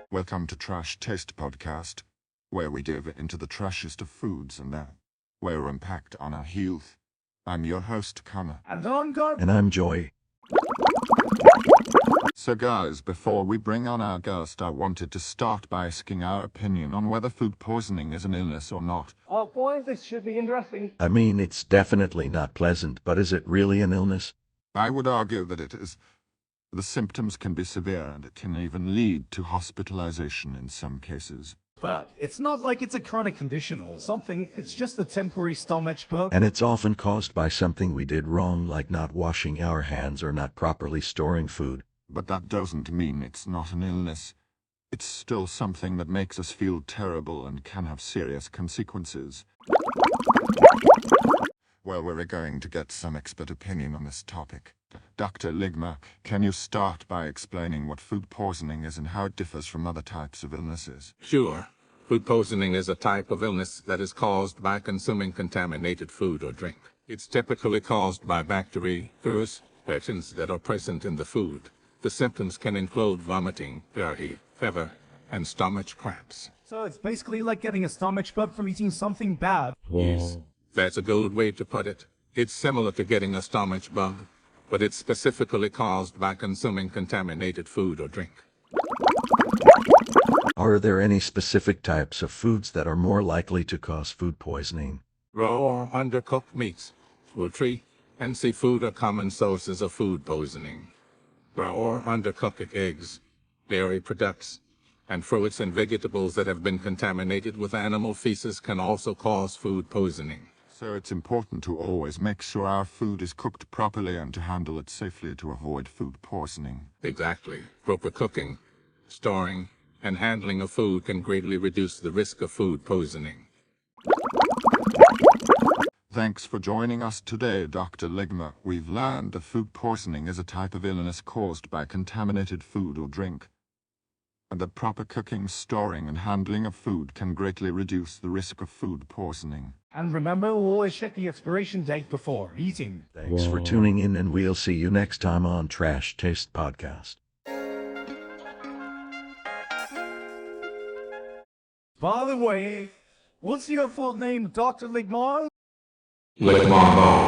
Welcome to Trash Taste Podcast, where we dive into the trashiest of foods and their impact on our health. I'm your host, Connor. And I'm Joy. So guys, before we bring on our guest, I wanted to start by asking our opinion on whether food poisoning is an illness or not. Oh boy, this should be interesting. I mean, it's definitely not pleasant, but is it really an illness? I would argue that it is. The symptoms can be severe and it can even lead to hospitalization in some cases. But it's not like it's a chronic condition or something. It's just a temporary stomach bug. And it's often caused by something we did wrong, like not washing our hands or not properly storing food. But that doesn't mean it's not an illness. It's still something that makes us feel terrible and can have serious consequences. Well, we're going to get some expert opinion on this topic. Dr. Ligma, can you start by explaining what food poisoning is and how it differs from other types of illnesses? Sure. Food poisoning is a type of illness that is caused by consuming contaminated food or drink. It's typically caused by bacteria, viruses, pathogens that are present in the food. The symptoms can include vomiting, diarrhea, fever, and stomach cramps. So it's basically like getting a stomach bug from eating something bad. Yes, that's a good way to put it. It's similar to getting a stomach bug, but it's specifically caused by consuming contaminated food or drink. Are there any specific types of foods that are more likely to cause food poisoning? Raw or undercooked meats, poultry, and seafood are common sources of food poisoning. Raw or undercooked eggs, dairy products, and fruits and vegetables that have been contaminated with animal feces can also cause food poisoning. So it's important to always make sure our food is cooked properly and to handle it safely to avoid food poisoning. Exactly. Proper cooking, storing, and handling of food can greatly reduce the risk of food poisoning. Thanks for joining us today, Dr. Ligma. We've learned that food poisoning is a type of illness caused by contaminated food or drink, and that proper cooking, storing, and handling of food can greatly reduce the risk of food poisoning. And remember, always check the expiration date before eating. Thanks for tuning in, and we'll see you next time on Trash Taste Podcast. By the way, what's your full name, Dr. Ligma? Ligma.